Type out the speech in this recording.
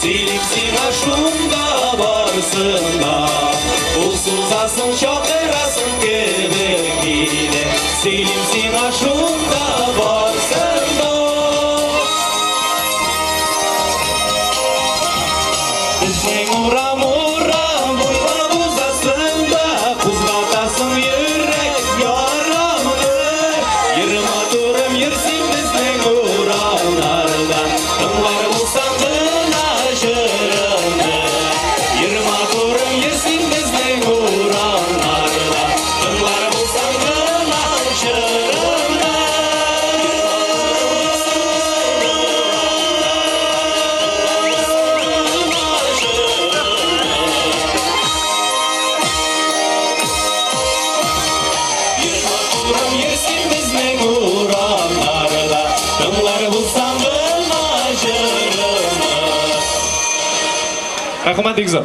Silip sinaşunda varsın da Ulsuzasın şakırasın kebekine Silip sinaşunda varsın da Düşmeyin uğram uğram Buyla uzasın da Kuzgatasın yürek yaramını Yırma durum yırsin bizden uğramlarda Tınlar bulsan kına şırındı Yırma durum yırsin bizden uğramlarda Tınlar bulsan kına şırındı Yersin bizden uğranlarda Tınlar bulsan kına şırındı Rahmat Egizor.